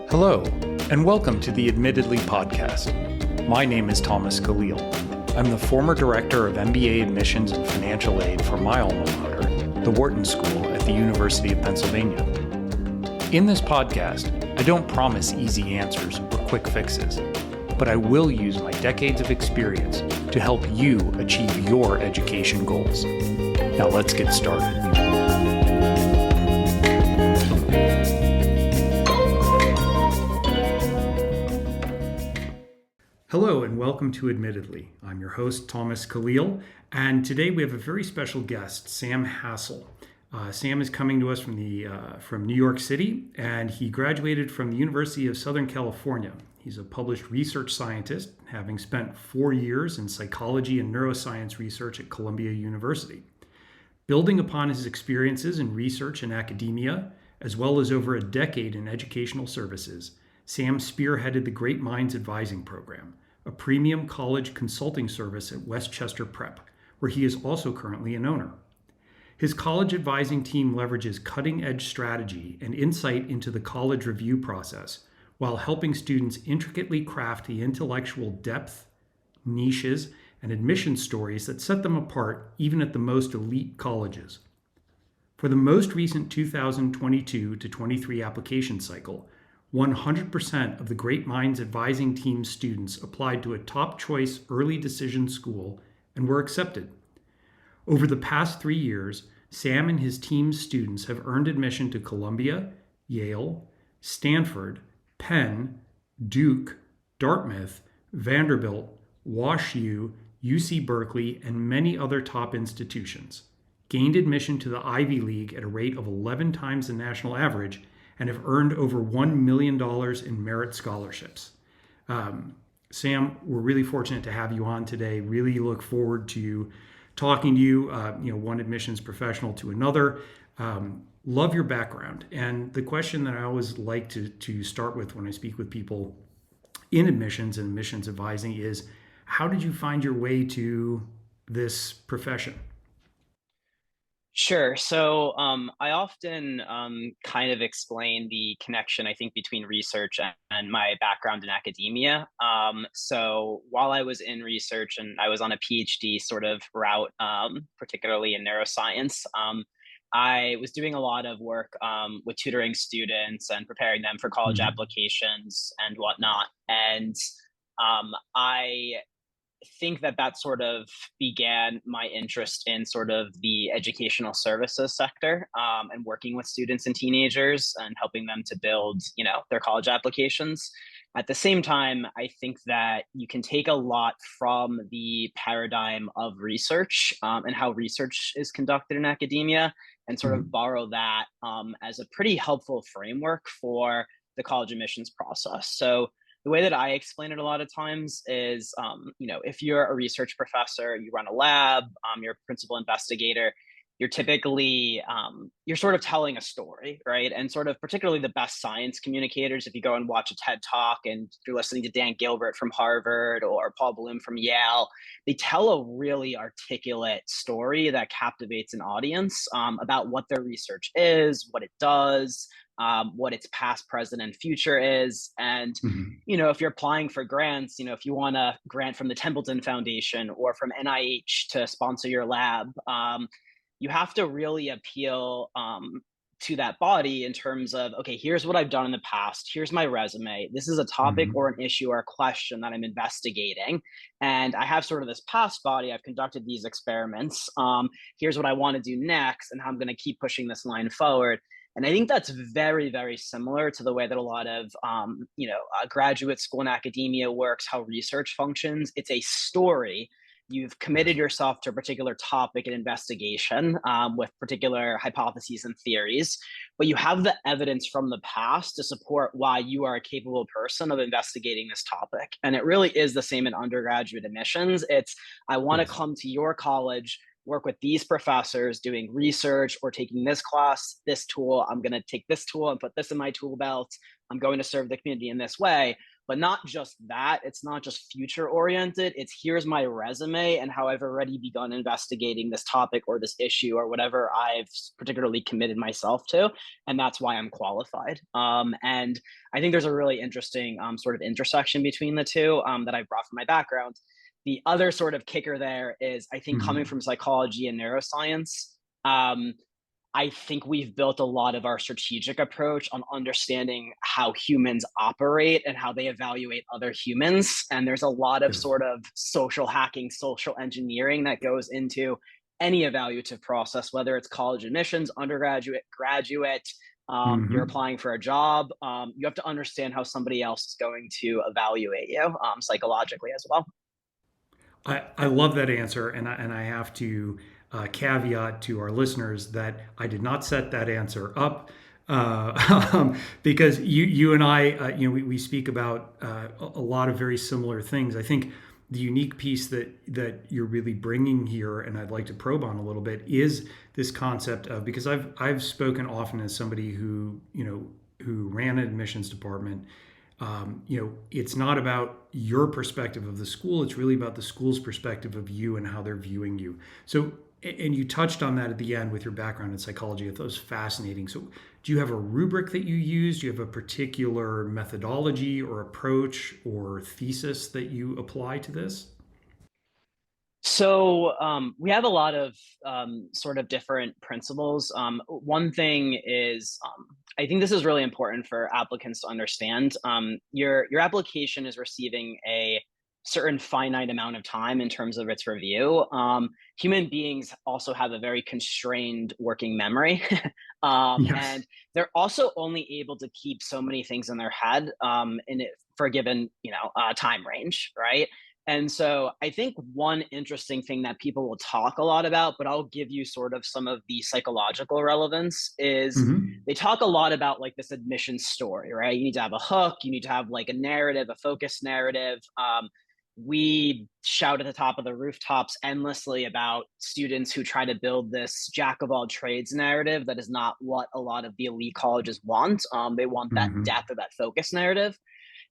Hello, and welcome to the Admittedly podcast. My name is Thomas Khalil. I'm the former director of MBA admissions and financial aid for my alma mater, the Wharton School at the University of Pennsylvania. In this podcast, I don't promise easy answers or quick fixes, but I will use my decades of experience to help you achieve your education goals. Now let's get started. Hello and welcome to Admittedly. I'm your host, Thomas Khalil, and today we have a very special guest, Sam Hassel. Sam is coming to us from New York City, and he graduated from the University of Southern California. He's a published research scientist, having spent 4 years in psychology and neuroscience research at Columbia University. Building upon his experiences in research and academia, as well as over a decade in educational services, Sam spearheaded the Great Minds Advising Program, a premium college consulting service at Westchester Prep, where he is also currently an owner. His college advising team leverages cutting-edge strategy and insight into the college review process while helping students intricately craft the intellectual depth, niches, and admission stories that set them apart even at the most elite colleges. For the most recent 2022 to 23 application cycle, 100% of the Great Minds Advising Team students applied to a top choice early decision school and were accepted. Over the past 3 years, Sam and his team's students have earned admission to Columbia, Yale, Stanford, Penn, Duke, Dartmouth, Vanderbilt, WashU, UC Berkeley, and many other top institutions, gained admission to the Ivy League at a rate of 11 times the national average, and have earned over $1 million in merit scholarships. Sam, we're really fortunate to have you on today. Really look forward to talking to you, one admissions professional to another. Love your background. And the question that I always like to start with when I speak with people in admissions and admissions advising is, how did you find your way to this profession? Sure. So I often kind of explain the connection, I think, between research and my background in academia. So while I was in research and I was on a PhD sort of route, particularly in neuroscience, I was doing a lot of work with tutoring students and preparing them for college applications and whatnot. And I think that sort of began my interest in sort of the educational services sector, and working with students and teenagers and helping them to build, their college applications. At the same time, I think that you can take a lot from the paradigm of research, and how research is conducted in academia, and sort of borrow that as a pretty helpful framework for the college admissions process. So the way that I explain it a lot of times is, if you're a research professor, you run a lab, you're a principal investigator, you're typically, you're sort of telling a story, right? And sort of particularly the best science communicators, if you go and watch a TED Talk and you're listening to Dan Gilbert from Harvard or Paul Bloom from Yale, they tell a really articulate story that captivates an audience about what their research is, what it does, what its past, present, and future is. And, if you're applying for grants, if you want a grant from the Templeton Foundation or from NIH to sponsor your lab, you have to really appeal to that body in terms of, okay, here's what I've done in the past. Here's my resume. This is a topic or an issue or a question that I'm investigating. And I have sort of this past body. I've conducted these experiments. Here's what I want to do next and how I'm going to keep pushing this line forward. And I think that's very, very similar to the way that a lot of, graduate school and academia works, how research functions. It's a story. You've committed yourself to a particular topic and investigation with particular hypotheses and theories, but you have the evidence from the past to support why you are a capable person of investigating this topic. And it really is the same in undergraduate admissions. It's, I want to come to your college, work with these professors doing research or taking this class, this tool. I'm going to take this tool and put this in my tool belt. I'm going to serve the community in this way. But not just that, it's not just future oriented, it's here's my resume and how I've already begun investigating this topic or this issue or whatever I've particularly committed myself to, and that's why I'm qualified. And I think there's a really interesting sort of intersection between the two that I brought from my background. The other sort of kicker there is, I think, coming Hmm. from psychology and neuroscience, um, I think we've built a lot of our strategic approach on understanding how humans operate and how they evaluate other humans. And there's a lot of Yes. sort of social hacking, social engineering that goes into any evaluative process, whether it's college admissions, undergraduate, graduate, you're Hmm. applying for a job. You have to understand how somebody else is going to evaluate you psychologically as well. I love that answer, and I have to caveat to our listeners that I did not set that answer up because you and I, we speak about a lot of very similar things. I think the unique piece that you're really bringing here, and I'd like to probe on a little bit, is this concept of, because I've spoken often as somebody who ran an admissions department. It's not about your perspective of the school. It's really about the school's perspective of you and how they're viewing you. So, and you touched on that at the end with your background in psychology. I thought it was fascinating. So, do you have a rubric that you use? Do you have a particular methodology or approach or thesis that you apply to this? So we have a lot of sort of different principles. One thing is, I think this is really important for applicants to understand. Your application is receiving a certain finite amount of time in terms of its review. Human beings also have a very constrained working memory, Yes. and they're also only able to keep so many things in their head for a given time range, right? And so I think one interesting thing that people will talk a lot about, but I'll give you sort of some of the psychological relevance, is Hmm. they talk a lot about like this admission story, right? You need to have a hook, you need to have like a narrative, a focused narrative. We shout at the top of the rooftops endlessly about students who try to build this jack of all trades narrative that is not what a lot of the elite colleges want. They want that Hmm. depth or that focus narrative,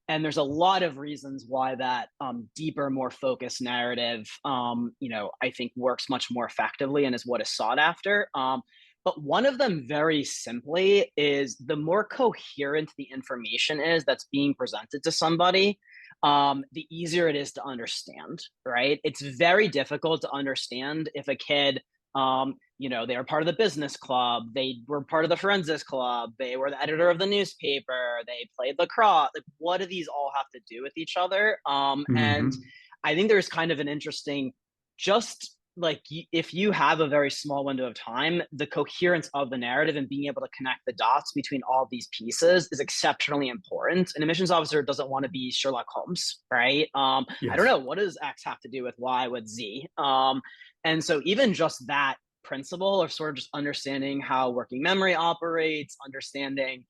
and there's a lot of reasons why that deeper, more focused narrative, I think works much more effectively and is what is sought after. But one of them, very simply, is the more coherent the information is that's being presented to somebody, the easier it is to understand, right? It's very difficult to understand if a kid, they were part of the business club, they were part of the forensics club, they were the editor of the newspaper, they played lacrosse. Like, what do these all have to do with each other? And Hmm. I think there's kind of an interesting, just like if you have a very small window of time, the coherence of the narrative and being able to connect the dots between all these pieces is exceptionally important. An admissions officer doesn't want to be Sherlock Holmes, right? I don't Yes. know, what does X have to do with Y with Z? And so even just that principle of sort of just understanding how working memory operates, understanding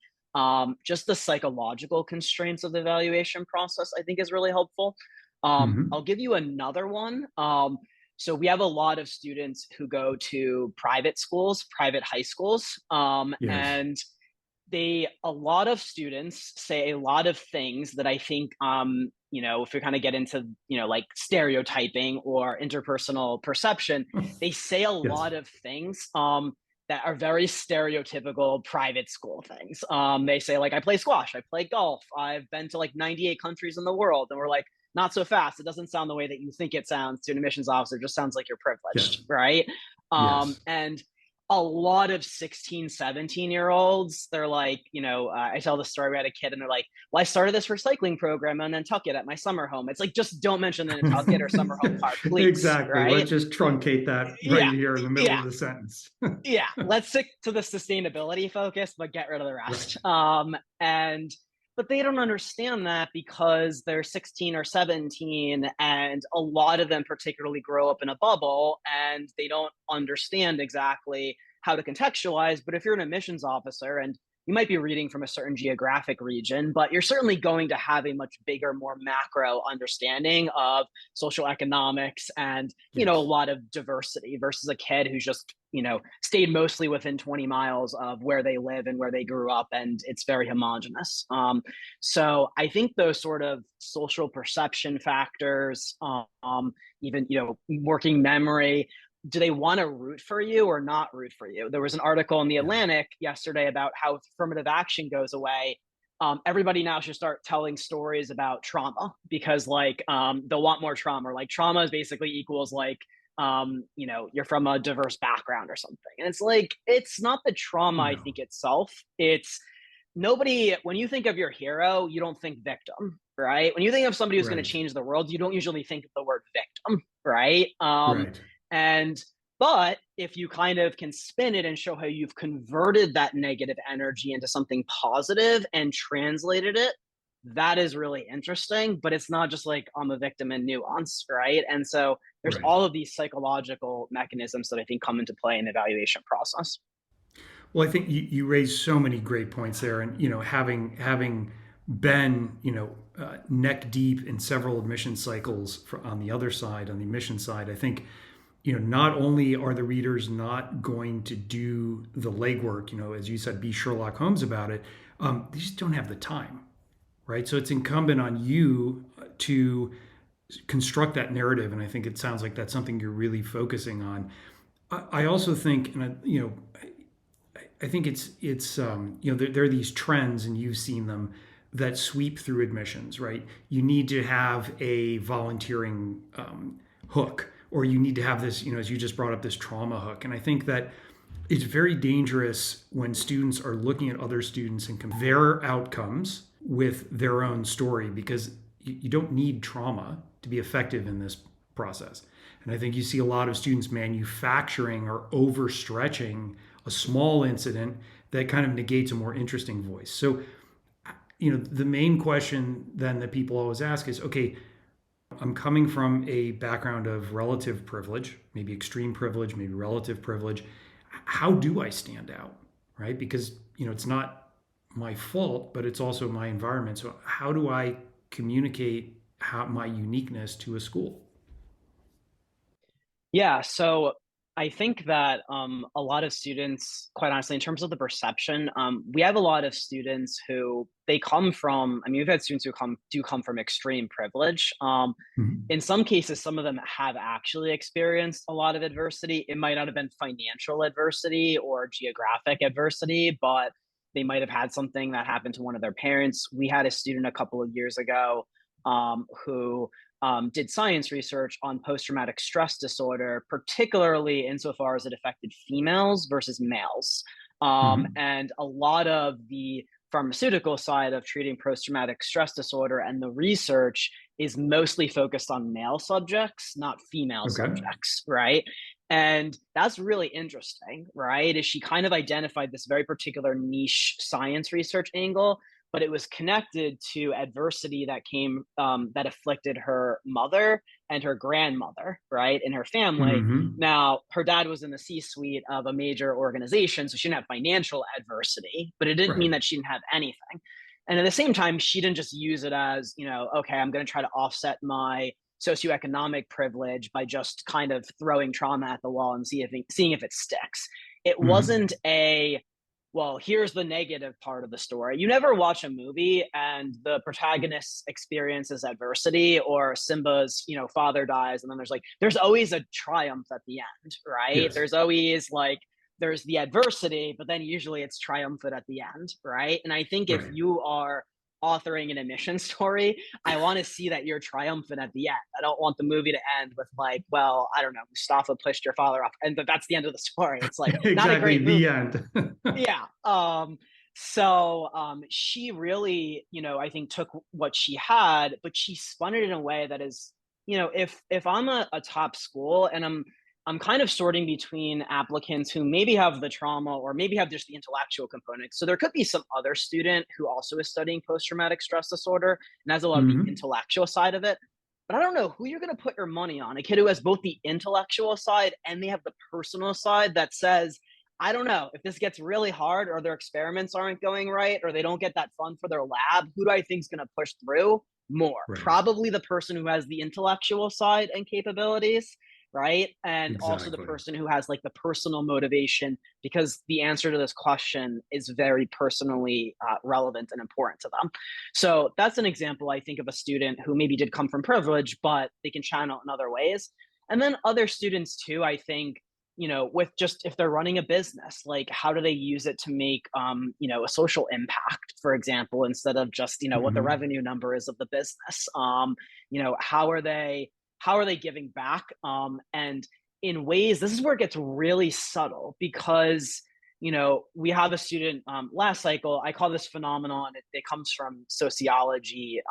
just the psychological constraints of the evaluation process, I think is really helpful. Hmm. I'll give you another one. So we have a lot of students who go to private schools, private high schools, Yes. and a lot of students say a lot of things that I think, if we kind of get into, like stereotyping or interpersonal perception, they say a Yes. lot of things that are very stereotypical private school things. They say, like, I play squash, I play golf, I've been to like 98 countries in the world. And we're like, not so fast. It doesn't sound the way that you think it sounds to an admissions officer. It just sounds like you're privileged, Yes. right? Yes. And a lot of 16, 17 year olds, they're like, I tell the story, we had a kid and they're like, well, I started this recycling program in Nantucket at my summer home. It's like, just don't mention the Nantucket or summer home part, please, Exactly. Let's right? just truncate that right Yeah, here in the middle yeah, of the sentence. yeah. Let's stick to the sustainability focus, but get rid of the Right. rest. And but they don't understand that because they're 16 or 17, and a lot of them particularly grow up in a bubble and they don't understand exactly how to contextualize. But if you're an admissions officer and you might be reading from a certain geographic region, but you're certainly going to have a much bigger, more macro understanding of social economics and, a Yes. lot of diversity versus a kid who's just, stayed mostly within 20 miles of where they live and where they grew up, and it's very homogenous. So I think those sort of social perception factors, even, working memory, do they want to root for you or not root for you? There was an article in the Yeah. Atlantic yesterday about how if affirmative action goes away, everybody now should start telling stories about trauma because they'll want more trauma. Or like trauma is basically equals like you're from a diverse background or something. And it's like it's not the trauma, I No. think, itself. It's nobody when you think of your hero, you don't think victim, right? When you think of somebody who's going to Right. change the world, you don't usually think of the word victim, right? Right. And but if you kind of can spin it and show how you've converted that negative energy into something positive and translated it, that is really interesting. But it's not just like I'm a victim in nuance, right? And so there's Right. all of these psychological mechanisms that I think come into play in the evaluation process. Well, I think you raised so many great points there, and having been neck deep in several admission cycles on the other side, on the admission side, I think not only are the readers not going to do the legwork, as you said, be Sherlock Holmes about it, they just don't have the time, right? So it's incumbent on you to construct that narrative, and I think it sounds like that's something you're really focusing on. I also think, and I think there are these trends, and you've seen them that sweep through admissions, right? You need to have a volunteering hook, or you need to have this, as you just brought up, this trauma hook. And I think that it's very dangerous when students are looking at other students and compare their outcomes with their own story, because you don't need trauma to be effective in this process. And I think you see a lot of students manufacturing or overstretching a small incident that kind of negates a more interesting voice. So, the main question then that people always ask is, okay, I'm coming from a background of relative privilege, maybe extreme privilege, maybe relative privilege. How do I stand out, right? Because, it's not my fault, but it's also my environment. So how do I communicate my uniqueness to a school? Yeah, so I think that a lot of students, quite honestly, in terms of the perception, we have a lot of students who they come from. I mean, we've had students who come from extreme privilege. Mhm. In some cases, some of them have actually experienced a lot of adversity. It might not have been financial adversity or geographic adversity, but they might have had something that happened to one of their parents. We had a student a couple of years ago who did science research on post-traumatic stress disorder, particularly insofar as it affected females versus males. Mhm. And a lot of the pharmaceutical side of treating post-traumatic stress disorder and the research is mostly focused on male subjects, not female Okay. subjects, right? And that's really interesting, right? Is she kind of identified this very particular niche science research angle, but it was connected to adversity that came that afflicted her mother and her grandmother, right, in her family. Hmm. Now, her dad was in the C-suite of a major organization, so she didn't have financial adversity, but it didn't Right. mean that she didn't have anything. And at the same time, she didn't just use it as, okay, I'm going to try to offset my socioeconomic privilege by just kind of throwing trauma at the wall and seeing if it sticks. It Hmm. wasn't a well, here's the negative part of the story. You never watch a movie and the protagonist experiences adversity or Simba's, father dies and then there's always a triumph at the end, right? Yes. There's always there's the adversity, but then usually it's triumphant at the end, right? And I think if Right. you are authoring an admission story, I want to see that you're triumphant at the end. I don't want the movie to end with well, I don't know, Mustafa pushed your father off, and that's the end of the story. It's like not a Exactly. great The movie. end. Yeah. So she really, I think took what she had, but she spun it in a way that is, if I'm a top school and I'm kind of sorting between applicants who maybe have the trauma or maybe have just the intellectual component. So there could be some other student who also is studying post-traumatic stress disorder and has a lot of the Hmm. intellectual side of it. But I don't know who you're going to put your money on. A kid who has both the intellectual side and they have the personal side that says, I don't know if this gets really hard or their experiments aren't going right or they don't get that fund for their lab, who do I think is going to push through more? Right. Probably the person who has the intellectual side and capabilities, right? And also the Exactly. person who has like the personal motivation, because the answer to this question is very personally relevant and important to them. So that's an example, I think, of a student who maybe did come from privilege, but they can channel in other ways. And then other students too, I think, with just if they're running a business, like how do they use it to make, a social impact, for example, instead of just, what the Hmm. revenue number is of the business. How are they giving back? And in ways, this is where it gets really subtle because, we have a student last cycle. I call this phenomenon, it comes from sociology.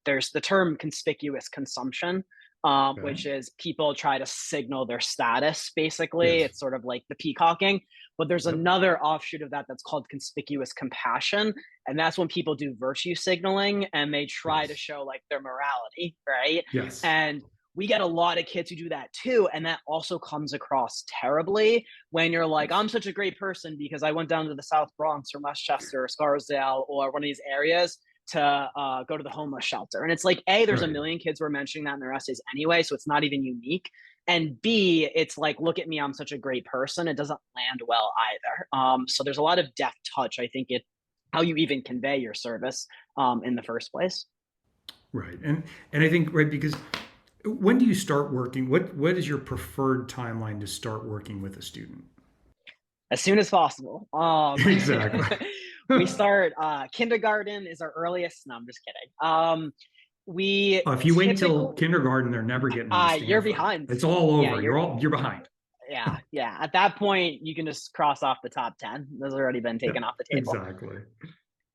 There's the term conspicuous consumption, Okay. which is people try to signal their status, basically. Yes. It's sort of like the peacocking. But there's Yep. another offshoot of that that's called conspicuous compassion. And that's when people do virtue signaling and they try to Yes. show like their morality, right? Yes. And we get a lot of kids who do that too. And that also comes across terribly when you're like, Yes. I'm such a great person because I went down to the South Bronx or Westchester or Scarsdale or one of these areas to go to the homeless shelter. And it's like, A, there's a Right. million kids who are mentioning that in their essays anyway. So it's not even unique. And B, it's like, look at me, I'm such a great person. It doesn't land well either. So there's a lot of deft touch, I think, how you even convey your service in the first place. Right. And I think, right, because when do you start working? What is your preferred timeline to start working with a student? As soon as possible. Exactly. We start kindergarten is our earliest. No, I'm just kidding. We If you wait till typically kindergarten, they're never getting into you're Stanford. behind. It's all Yeah, over. You're behind. yeah. At that point, you can just cross off the top 10. Those have already been Yeah, taken off the table. exactly.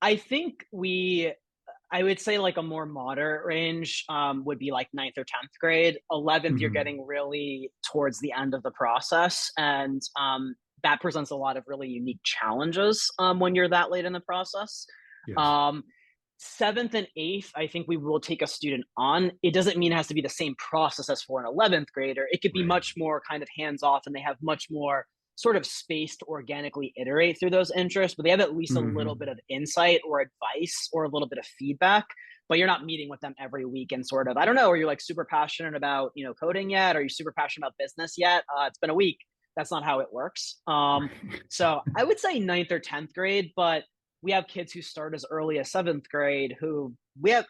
I think I would say like a more moderate range would be like ninth or 10th grade. 11th, you're Hmm. getting really towards the end of the process. And that presents a lot of really unique challenges when you're that late in the process. Yes. Um, Seventh and eighth, I think we will take a student on. It doesn't mean it has to be the same process as for an 11th grader. It could be Right. much more kind of hands off and they have much more sort of space to organically iterate through those interests, but they have at least a little Hmm. bit of insight or advice or a little bit of feedback. But you're not meeting with them every week and sort of, I don't know, are you like super passionate about, coding yet? Are you super passionate about business yet? It's been a week. That's not how it works. Right. So I would say ninth or 10th grade, but we have kids who start as early as seventh grade who we have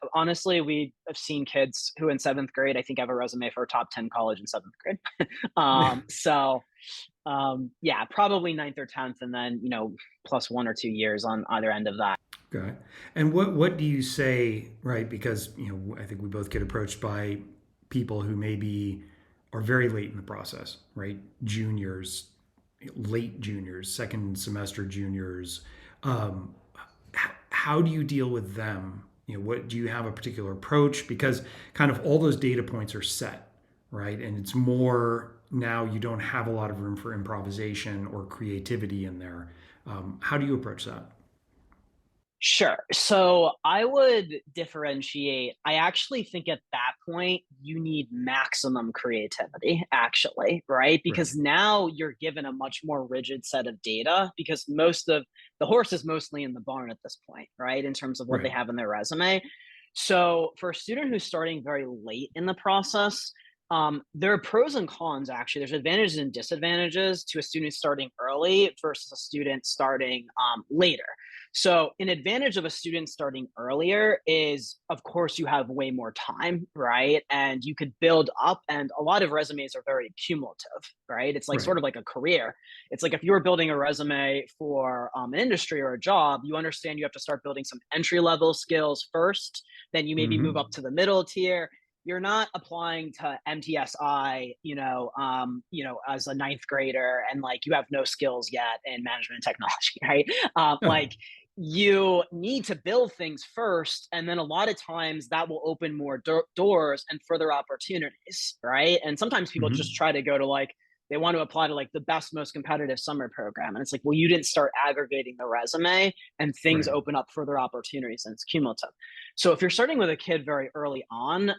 seen kids who in seventh grade, I think have a resume for a top 10 college in seventh grade. Yeah, probably ninth or 10th, and then, plus 1 or 2 years on either end of that. Okay. And what do you say, right? Because, I think we both get approached by people who maybe are very late in the process, right? Juniors, late juniors, second semester juniors. Um, how do you deal with them? What do you have a particular approach? Because kind of all those data points are set, right? And it's more now you don't have a lot of room for improvisation or creativity in there. How do you approach that? Sure. So I would differentiate. I actually think at that point, you need maximum creativity, actually, right? Right. Because now you're given a much more rigid set of data because most of the horse is mostly in the barn at this point, right? In terms of what they Right. have in their resume. So for a student who's starting very late in the process, there are pros and cons actually. There's advantages and disadvantages to a student starting early versus a student starting later. So, an advantage of a student starting earlier is, of course, you have way more time, right? And you could build up, and a lot of resumes are very cumulative, right? It's like Right. sort of like a career. It's like if you were building a resume for an industry or a job, you understand you have to start building some entry level skills first, then you maybe move up Hmm. to the middle tier. You're not applying to MTSI, as a ninth grader, and like you have no skills yet in management and technology, right? Oh. Like you need to build things first, and then a lot of times that will open more doors and further opportunities, right? And sometimes people just Hmm. try to go to like they want to apply to like the best most competitive summer program, and it's like, well, you didn't start aggregating the resume and things Right. open up further opportunities and it's cumulative. So if you're starting with a kid very early on,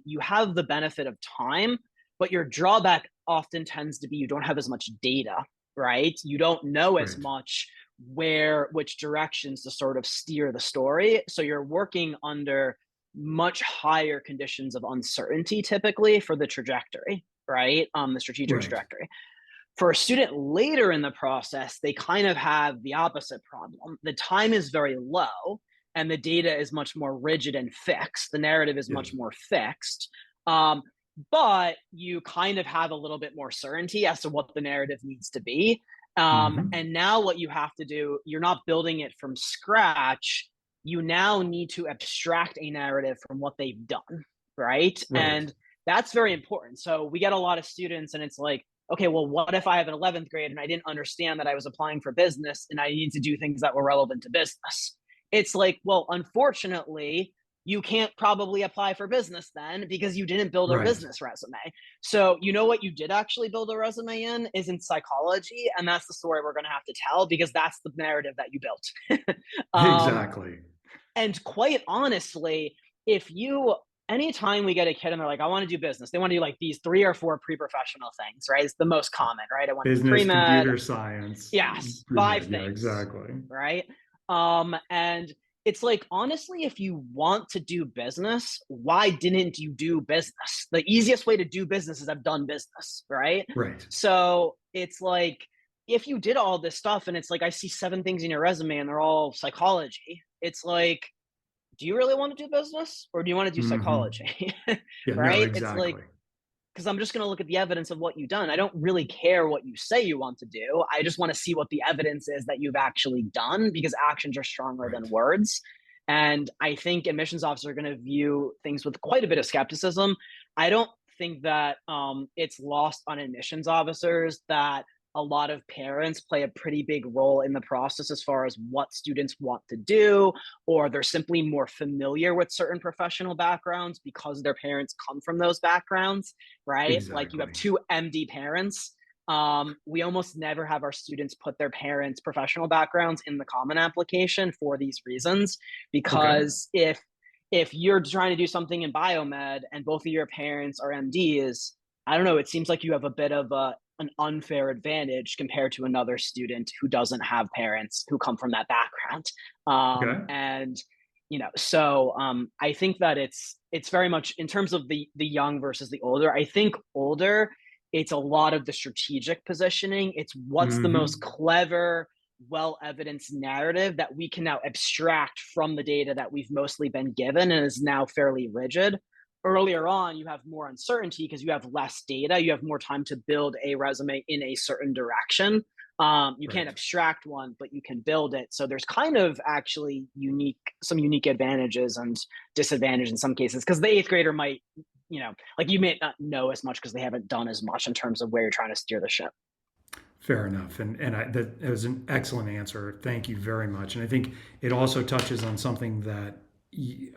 you have the benefit of time, but your drawback often tends to be you don't have as much data, right? You don't know as Right. much which directions to sort of steer the story. So you're working under much higher conditions of uncertainty typically for the trajectory, right? The strategic Right. trajectory. For a student later in the process, they kind of have the opposite problem. The time is very low and the data is much more rigid and fixed. The narrative is much Yes. more fixed. Um, but you kind of have a little bit more certainty as to what the narrative needs to be. Hmm. And now what you have to do, you're not building it from scratch. You now need to abstract a narrative from what they've done, right? Right. And that's very important. So we get a lot of students and it's like, okay, well, what if I have an 11th grade and I didn't understand that I was applying for business and I need to do things that were relevant to business? It's like, well, unfortunately, you can't probably apply for business then because you didn't build a Right. business resume. So, you know what you did actually build a resume in is in psychology. And that's the story we're going to have to tell because that's the narrative that you built. um, Exactly. and quite honestly, if you anytime we get a kid and they're like, I want to do business, they want to do like these 3 or 4 pre-professional things, right? It's the most common, right? I want to do Business, pre-med. computer science, Yes, five pre-med. Yeah, things, exactly. right? And it's like, honestly, if you want to do business, why didn't you do business? The easiest way to do business is I've done business, right? Right. So it's like, if you did all this stuff and it's like, I see 7 things in your resume and they're all psychology, it's like, do you really want to do business or do you want to do Hmm. psychology? Yeah, no, Right? It's like, exactly. because I'm just going to look at the evidence of what you've done. I don't really care what you say you want to do. I just want to see what the evidence is that you've actually done because actions are stronger than Right. words. And I think admissions officers are going to view things with quite a bit of skepticism. I don't think that it's lost on admissions officers that a lot of parents play a pretty big role in the process as far as what students want to do, or they're simply more familiar with certain professional backgrounds because their parents come from those backgrounds, right? Like you have Exactly. 2 MD parents. We almost never have our students put their parents' professional backgrounds in the common application for these reasons. Okay. Because if you're trying to do something in biomed and both of your parents are MDs, I don't know, it seems like you have a bit of an unfair advantage compared to another student who doesn't have parents who come from that background. Okay. And so I think that it's very much in terms of the young versus the older. I think older, it's a lot of the strategic positioning. It's what's the most Hmm. clever, well evidenced narrative that we can now abstract from the data that we've mostly been given and is now fairly rigid. Earlier on, you have more uncertainty because you have less data. You have more time to build a resume in a certain direction. You can't Right. abstract one, but you can build it. So there's kind of actually some unique advantages and disadvantages in some cases because the eighth grader might, like you may not know as much because they haven't done as much in terms of where you're trying to steer the ship. Fair enough. That was an excellent answer. Thank you very much. And I think it also touches on something that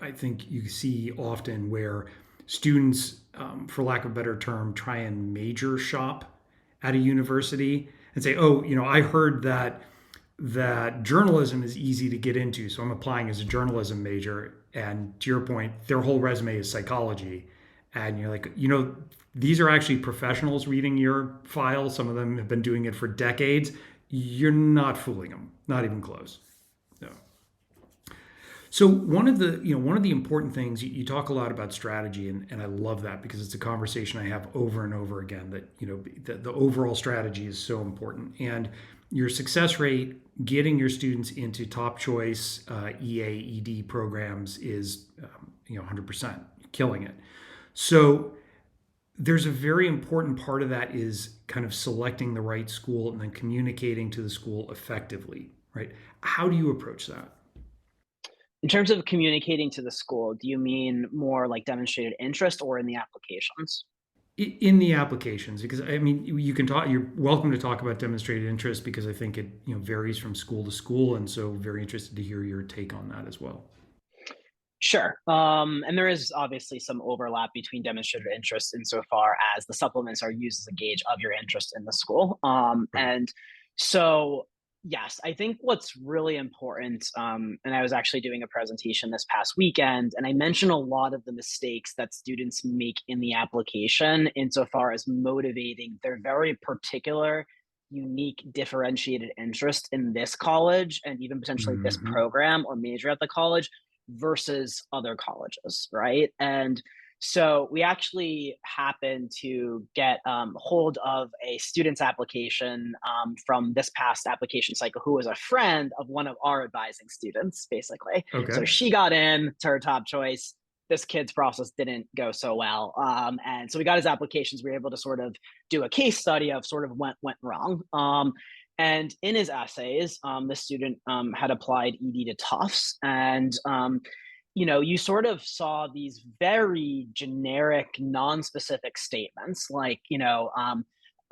I think you see often where students, for lack of a better term, try and major shop at a university and say, oh, I heard that journalism is easy to get into, so I'm applying as a journalism major. And to your point, their whole resume is psychology. And you're like, these are actually professionals reading your file. Some of them have been doing it for decades. You're not fooling them, not even close. No. So one of the important things you talk a lot about strategy, and I love that because it's a conversation I have over and over again. That the overall strategy is so important, and your success rate getting your students into top choice EA/ED programs is 100% killing it. So there's a very important part of that is kind of selecting the right school and then communicating to the school effectively, right? How do you approach that? In terms of communicating to the school, do you mean more like demonstrated interest or in the applications? In the applications, because I mean, you can talk, you're welcome to talk about demonstrated interest because I think it varies from school to school, and so very interested to hear your take on that as well. Sure. And there is obviously some overlap between demonstrated interest insofar as the supplements are used as a gauge of your interest in the school. Right. And so, yes, I think what's really important, and I was actually doing a presentation this past weekend, and I mentioned a lot of the mistakes that students make in the application insofar as motivating their very particular unique differentiated interest in this college and even potentially this Hmm. program or major at the college versus other colleges, right? And so we actually happened to get hold of a student's application from this past application cycle who was a friend of one of our advising students, basically. Okay. So she got in to her top choice. This kid's process didn't go so well. And so we got his applications. We were able to sort of do a case study of sort of what went wrong. And in his essays, the student had applied ED to Tufts. And you sort of saw these very generic, non-specific statements like,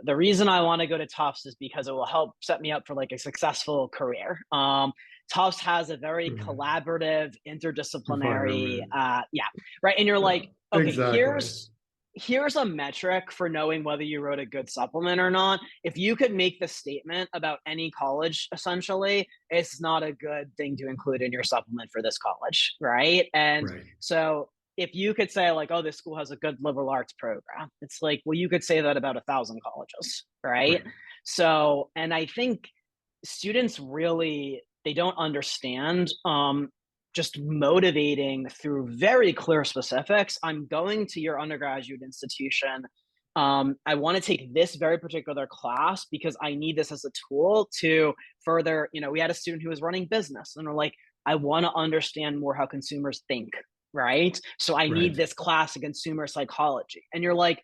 the reason I want to go to Tufts is because it will help set me up for like a successful career. Tufts has a very Right. collaborative, interdisciplinary, Environment. yeah, right. And you're like, okay, Exactly. here's a metric for knowing whether you wrote a good supplement or not. If you could make the statement about any college, essentially, it's not a good thing to include in your supplement for this college, right? And Right. so if you could say like, oh, this school has a good liberal arts program, it's like, well, you could say that about 1,000 colleges, right? Right. So, and I think students really, they don't understand just motivating through very clear specifics. I'm going to your undergraduate institution. I want to take this very particular class because I need this as a tool to further, we had a student who was running business and we're like, I want to understand more how consumers think, right? So I need Right. this class in consumer psychology. And you're like,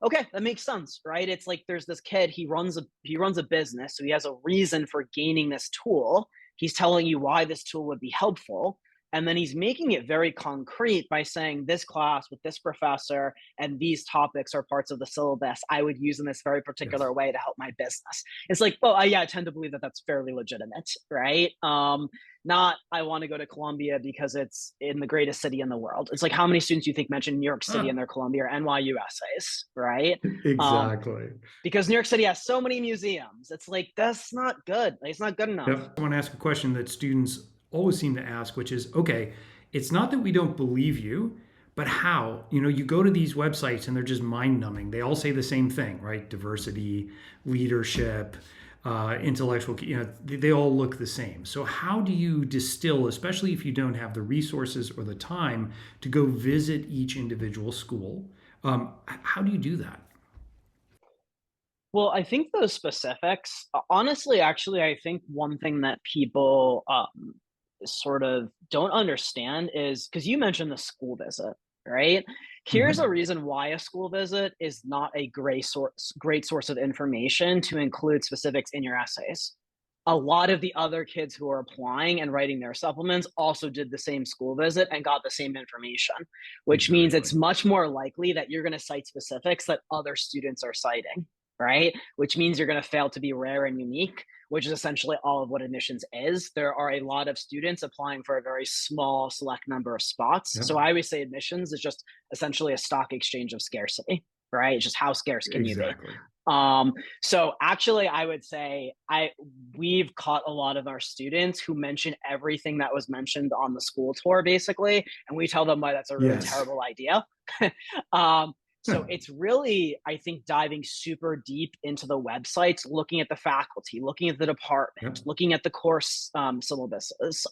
okay, that makes sense, right? It's like there's this kid, he runs a business, so he has a reason for gaining this tool. He's telling you why this tool would be helpful. And then he's making it very concrete by saying this class with this professor and these topics are parts of the syllabus I would use in this very Yes. particular way to help my business. It's like, well, yeah, I tend to believe that that's fairly legitimate, right? Not I want to go to Columbia because it's in the greatest city in the world. It's like how many students you think mention New York City in Ah, their Columbia or NYU essays, right? Um, exactly. because New York City has so many museums. It's like that's not good. Like, it's not good enough. Yep. I want to ask a question that students always seem to ask, which is, okay, it's not that we don't believe you, but how? You go to these websites and they're just mind numbing. They all say the same thing, right? Diversity, leadership, intellectual, they all look the same. So how do you distill, especially if you don't have the resources or the time to go visit each individual school? How do you do that? Well, I think those specifics, honestly, actually, I think one thing that people sort of don't understand is because you mentioned the school visit, right? Here's a Hmm. reason why a school visit is not a great source of information to include specifics in your essays. A lot of the other kids who are applying and writing their supplements also did the same school visit and got the same information, which means Exactly. it's much more likely that you're going to cite specifics that other students are citing, right? Which means you're going to fail to be rare and unique, which is essentially all of what admissions is. There are a lot of students applying for a very small select number of spots. Yep. So I always say admissions is just essentially a stock exchange of scarcity, right? It's just how scarce can you be? Exactly. Um, so actually I would say we've caught a lot of our students who mention everything that was mentioned on the school tour basically, and we tell them why that's a really Yes. terrible idea. um, so it's really, I think, diving super deep into the websites, looking at the faculty, looking at the department, Yep. looking at the course syllabuses,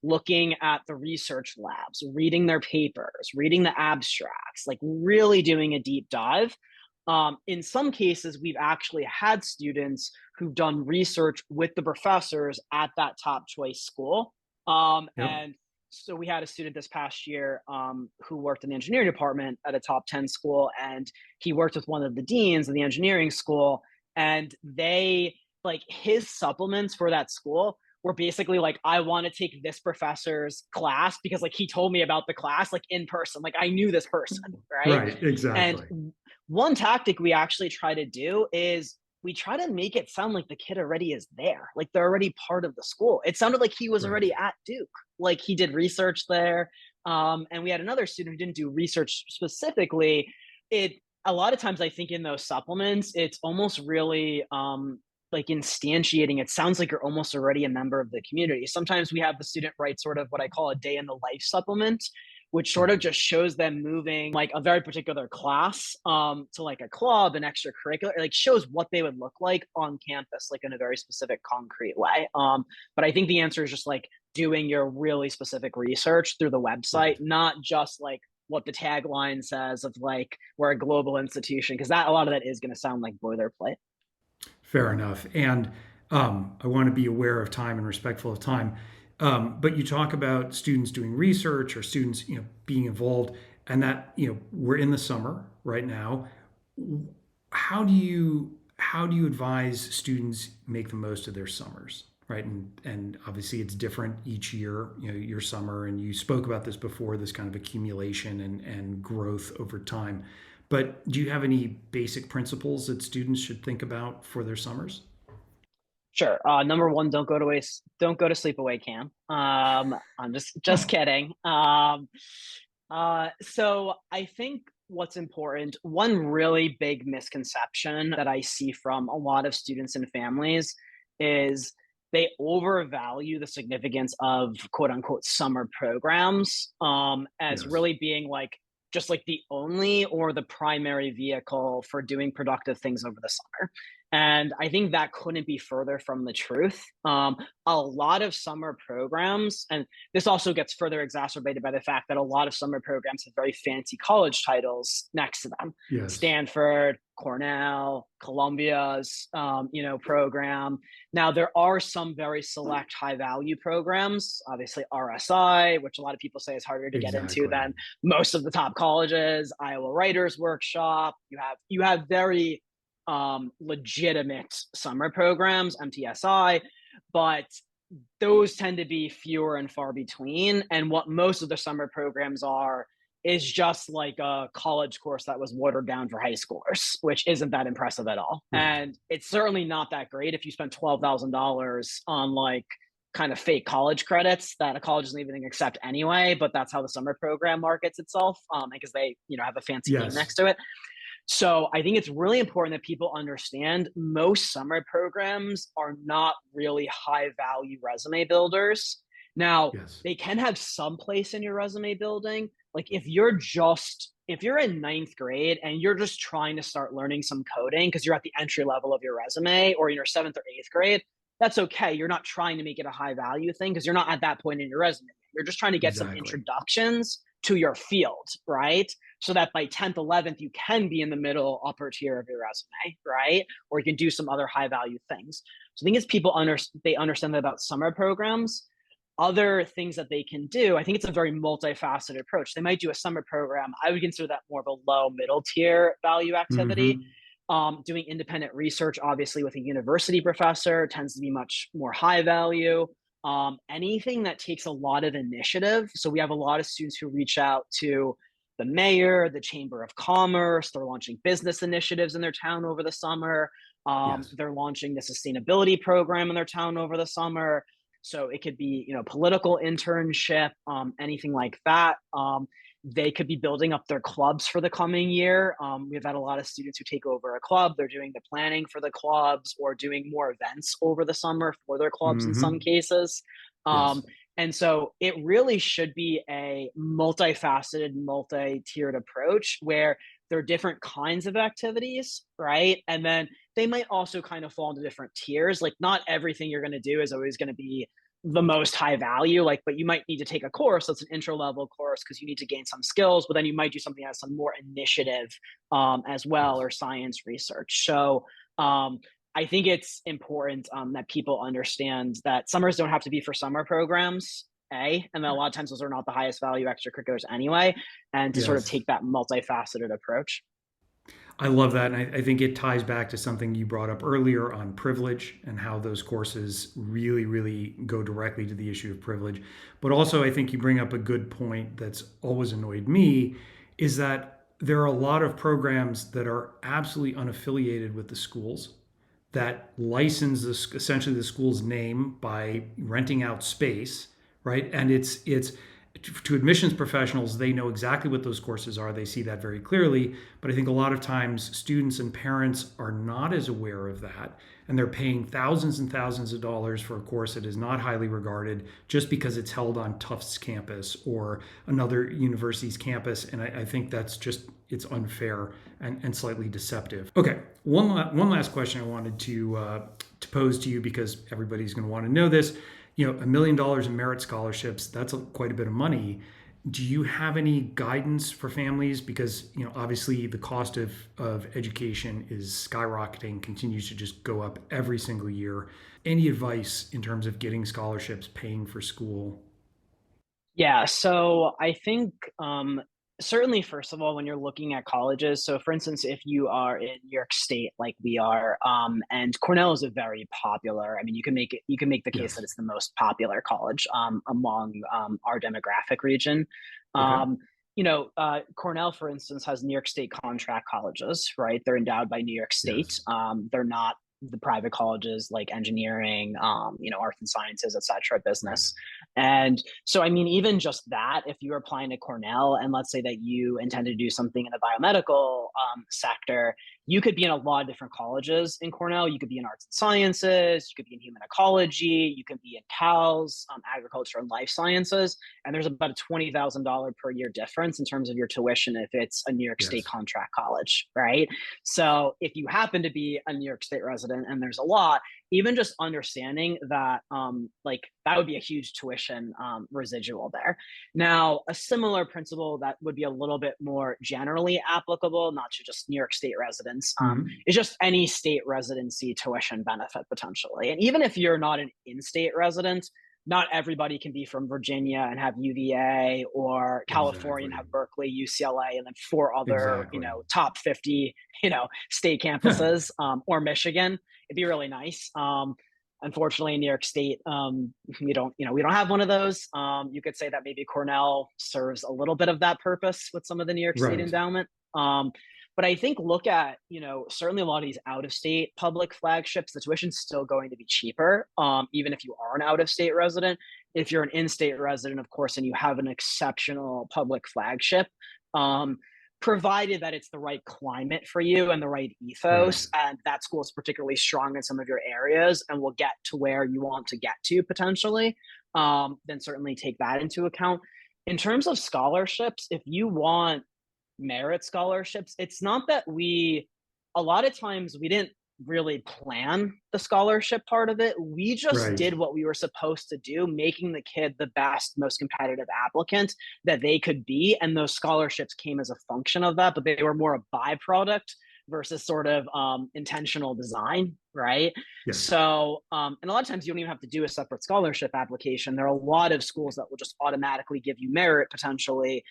looking at the research labs, reading their papers, reading the abstracts, like really doing a deep dive. In some cases, we've actually had students who've done research with the professors at that top choice school. Yep. And so we had a student this past year who worked in the engineering department at a top 10 school, and he worked with one of the deans of the engineering school. And they, like, his supplements for that school were basically like, I want to take this professor's class because, like, he told me about the class, like, in person. Like, I knew this person, right? Right. And Exactly. one tactic we actually try to do is we try to make it sound like the kid already is there, like they're already part of the school. It sounded like he was Right. already at Duke, like he did research there. And we had another student who didn't do research specifically. It A lot of times I think in those supplements, it's almost really like instantiating. It sounds like you're almost already a member of the community. Sometimes we have the student write sort of what I call a day in the life supplement, which sort Got of it. just shows them moving like a very particular class to like a club, an extracurricular. It like shows what they would look like on campus, like in a very specific, concrete way. But I think the answer is just like doing your really specific research through the website, Right. not just like what the tagline says of like we're a global institution, because that a lot of that is going to sound like boilerplate. Fair enough. And I want to be aware of time and respectful of time. But you talk about students doing research or students, being involved, and that, we're in the summer right now. How do you advise students make the most of their summers, right? And obviously it's different each year, your summer, and you spoke about this before, this kind of accumulation and growth over time. But do you have any basic principles that students should think about for their summers? Sure. Number one, don't go to sleepaway camp. I'm just Oh, kidding. So I think what's important, one really big misconception that I see from a lot of students and families is they overvalue the significance of quote unquote summer programs as yes. really being like just like the only or the primary vehicle for doing productive things over the summer. And I think that couldn't be further from the truth. A lot of summer programs, and this also gets further exacerbated by the fact that a lot of summer programs have very fancy college titles next to them. Yes. Stanford, Cornell, Columbia's, program. Now there are some very select high value programs, obviously RSI, which a lot of people say is harder to get into Exactly. than most of the top colleges. Iowa Writers Workshop. You have very legitimate summer programs, MTSI, but those tend to be fewer and far between. And what most of the summer programs are is just like a college course that was watered down for high schoolers, which isn't that impressive at all. Right. And it's certainly not that great if you spend $12,000 on like kind of fake college credits that a college doesn't even accept anyway. But that's how the summer program markets itself, because they have a fancy name Yes. next to it. So I think it's really important that people understand most summer programs are not really high value resume builders. Now, Yes. they can have some place in your resume building. Like if you're in ninth grade and you're just trying to start learning some coding because you're at the entry level of your resume or in your seventh or eighth grade, that's okay. You're not trying to make it a high value thing because you're not at that point in your resume. You're just trying to get some Exactly. introductions to your field, right? So that by 10th, 11th, you can be in the middle upper tier of your resume, right? Or you can do some other high value things. So I think as they understand that about summer programs, other things that they can do, I think it's a very multifaceted approach. They might do a summer program. I would consider that more of a low middle tier value activity. Hmm. Doing independent research, obviously, with a university professor tends to be much more high value. Anything that takes a lot of initiative. So we have a lot of students who reach out to the mayor, the chamber of commerce. They're launching business initiatives in their town over the summer. Yes. They're launching the sustainability program in their town over the summer. So it could be, political internship, anything like that. They could be building up their clubs for the coming year. We've had a lot of students who take over a club. They're doing the planning for the clubs or doing more events over the summer for their clubs in some Hmm. cases. Um, Yes. and so it really should be a multifaceted, multi-tiered approach where there are different kinds of activities, right? And then they might also kind of fall into different tiers. Like not everything you're going to do is always going to be the most high value, like, but you might need to take a course that's an intro level course because you need to gain some skills, but then you might do something that has some more initiative as well, Yes. or science research. So I think it's important that people understand that summers don't have to be for summer programs, and then a lot of times those are not the highest value extracurriculars anyway, and to sort of Yes. take that multifaceted approach. I love that. And I think it ties back to something you brought up earlier on privilege and how those courses really, really go directly to the issue of privilege. But also, I think you bring up a good point that's always annoyed me is that there are a lot of programs that are absolutely unaffiliated with the schools that license this, essentially the school's name by renting out space, right? And it's to admissions professionals, they know exactly what those courses are. They see that very clearly. But I think a lot of times students and parents are not as aware of that. And they're paying thousands and thousands of dollars for a course that is not highly regarded just because it's held on Tufts campus or another university's campus. And I think that's just, it's unfair and slightly deceptive. Okay, one last question I wanted to pose to you, because everybody's going to want to know this. $1 million in merit scholarships, that's quite a bit of money. Do you have any guidance for families? Because, obviously the cost of education is skyrocketing, continues to just go up every single year. Any advice in terms of getting scholarships, paying for school? Yeah, so I think certainly, first of all, when you're looking at colleges, so for instance, if you are in New York State like we are, and Cornell is a very popular, I mean, you can make the case that Yes. it's the most popular college among our demographic region. Okay. Cornell, for instance, has New York State contract colleges, right? They're endowed by New York State. Yes. They're not the private colleges like engineering, arts and sciences, et cetera, Right. business. And so, I mean, even just that, if you're applying to Cornell and let's say that you intend to do something in the biomedical sector, you could be in a lot of different colleges in Cornell. You could be in arts and sciences, you could be in human ecology, you could be in CALS, agriculture and life sciences. And there's about a $20,000 per year difference in terms of your tuition if it's a New York State Yes. contract college, right? So if you happen to be a New York State resident, and there's a lot, even just understanding that, that would be a huge tuition residual there. Now, a similar principle that would be a little bit more generally applicable, not to just New York State residents, Mhm. is just any state residency tuition benefit potentially. And even if you're not an in-state resident, not everybody can be from Virginia and have UVA, or California and Exactly. have Berkeley, UCLA, and then four other, Exactly. top 50, state campuses, or Michigan. It'd be really nice. Unfortunately, in New York State, we don't have one of those. You could say that maybe Cornell serves a little bit of that purpose with some of the New York State Right. endowment. But I think look at, certainly a lot of these out of state public flagships, the tuition's still going to be cheaper, even if you are an out of state resident. If you're an in state resident, of course, and you have an exceptional public flagship, um, provided that it's the right climate for you and the right Right. ethos, and that school is particularly strong in some of your areas and will get to where you want to get to potentially, then certainly take that into account. In terms of scholarships, if you want merit scholarships, it's not that a lot of times we didn't really plan the scholarship part of it. We just Right. did what we were supposed to do, making the kid the best, most competitive applicant that they could be. And those scholarships came as a function of that, but they were more a byproduct versus sort of intentional design, right? Yes. So, and a lot of times you don't even have to do a separate scholarship application. There are a lot of schools that will just automatically give you merit potentially,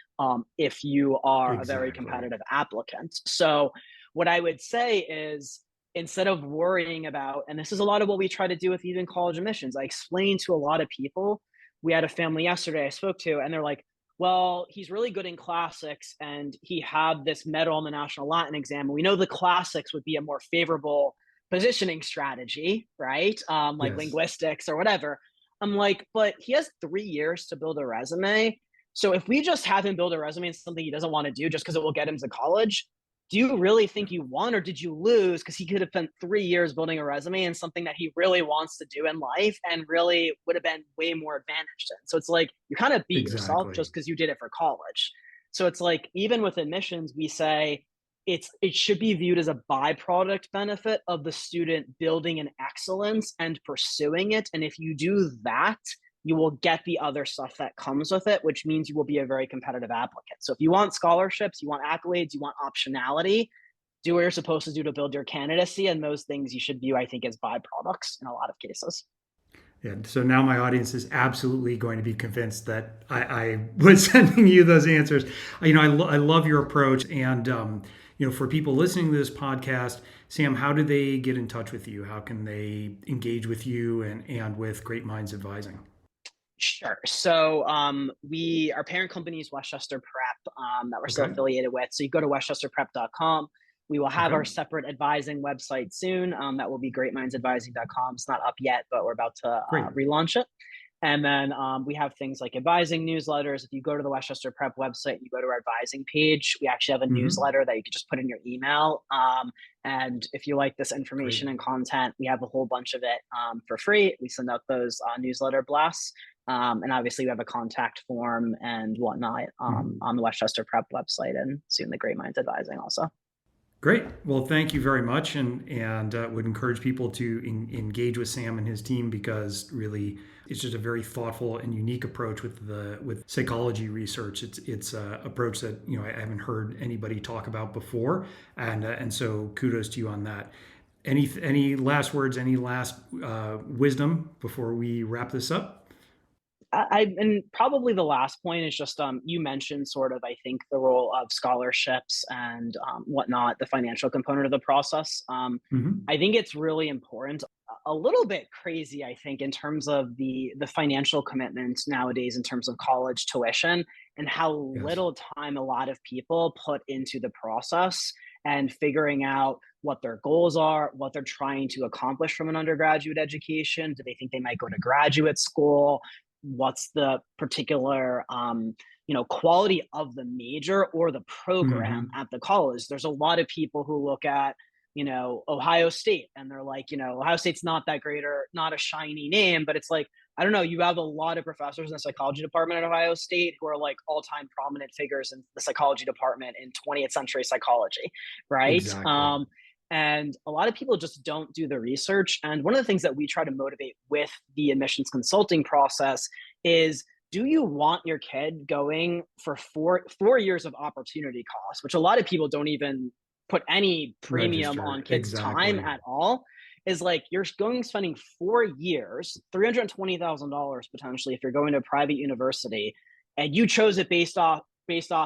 if you are a very Exactly. competitive applicant. So, what I would say is, instead of worrying about, and this is a lot of what we try to do with even college admissions, I explain to a lot of people. We had a family yesterday I spoke to, and they're like, well, he's really good in classics and he had this medal on the national Latin exam. And we know the classics would be a more favorable positioning strategy, right? Like Yes. linguistics or whatever. I'm like, but he has 3 years to build a resume. So if we just have him build a resume and something he doesn't want to do just because it will get him to college, do you really Yeah. think you won, or did you lose because he could have spent 3 years building a resume and something that he really wants to do in life and really would have been way more advantaged in? So it's like you kind of beat yourself Exactly. just because you did it for college. So it's like, even with admissions, we say it should be viewed as a byproduct benefit of the student building an excellence and pursuing it. And if you do that, you will get the other stuff that comes with it, which means you will be a very competitive applicant. So if you want scholarships, you want accolades, you want optionality, do what you're supposed to do to build your candidacy. And those things you should view, I think, as byproducts in a lot of cases. Yeah. So now my audience is absolutely going to be convinced that I was sending you those answers. I love your approach. And, for people listening to this podcast, Sam, how do they get in touch with you? How can they engage with you and with Great Minds Advising? Sure. So our parent company is Westchester Prep, that we're still Okay. affiliated with. So you go to westchesterprep.com. We will have Okay. our separate advising website soon. That will be greatmindsadvising.com. It's not up yet, but we're about to Great. relaunch it. And then we have things like advising newsletters. If you go to the Westchester Prep website and you go to our advising page, we actually have a newsletter that you can just put in your email. And if you like this information and content, we have a whole bunch of it for free. We send out those newsletter blasts. And obviously we have a contact form and whatnot on the Westchester Prep website, and soon the Great Minds Advising also. Great. Well, thank you very much, and would encourage people to engage with Sam and his team, because really it's just a very thoughtful and unique approach with psychology research. It's an approach that I haven't heard anybody talk about before, and so kudos to you on that. Any last words? Any last wisdom before we wrap this up? And probably the last point is just you mentioned sort of, I think, the role of scholarships and whatnot, the financial component of the process. I think it's really important. A little bit crazy, I think, in terms of the financial commitment nowadays in terms of college tuition, and how little time a lot of people put into the process and figuring out what their goals are, what they're trying to accomplish from an undergraduate education. Do they think they might go to graduate school? What's the particular quality of the major or the program at the college? There's a lot of people who look at Ohio State and they're like, Ohio State's not that great or not a shiny name, but it's like, I don't know, you have a lot of professors in the psychology department at Ohio State who are like all-time prominent figures in the psychology department in 20th century psychology, right? Exactly. And a lot of people just don't do the research. And one of the things that we try to motivate with the admissions consulting process is, do you want your kid going for four years of opportunity cost, which a lot of people don't even put any premium on kids' time at all? Is like, you're spending 4 years, $320,000 potentially if you're going to a private university, and you chose it based off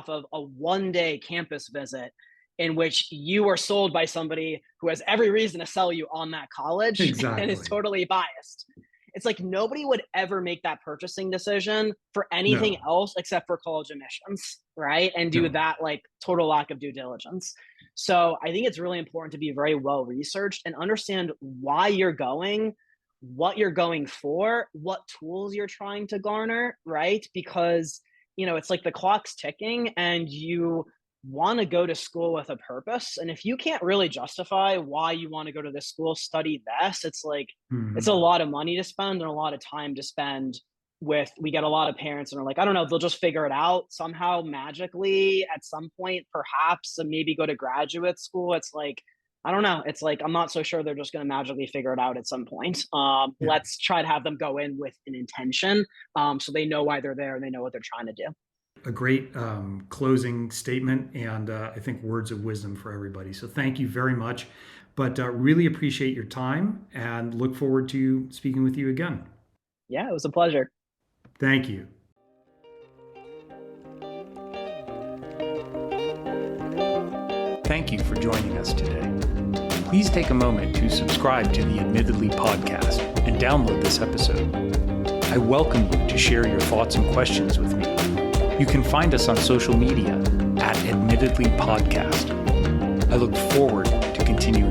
of a one-day campus visit in which you were sold by somebody who has every reason to sell you on that college and is totally biased. It's like nobody would ever make that purchasing decision for anything else except for college admissions, right? And do that like total lack of due diligence. So I think it's really important to be very well researched and understand why you're going, what you're going for, what tools you're trying to garner, right? Because, it's like the clock's ticking and you want to go to school with a purpose. And if you can't really justify why you want to go to this school, study this, it's like, it's a lot of money to spend and a lot of time to spend with. We get a lot of parents and are like, I don't know, they'll just figure it out somehow magically at some point, perhaps, and maybe go to graduate school. It's like, I don't know. It's like, I'm not so sure they're just going to magically figure it out at some point. Let's try to have them go in with an intention so they know why they're there and they know what they're trying to do. A great closing statement, and I think words of wisdom for everybody. So thank you very much, but really appreciate your time and look forward to speaking with you again. Yeah, it was a pleasure. Thank you. Thank you for joining us today. Please take a moment to subscribe to the Admittedly podcast and download this episode. I welcome you to share your thoughts and questions with me. You can find us on social media at Admittedly Podcast. I look forward to continuing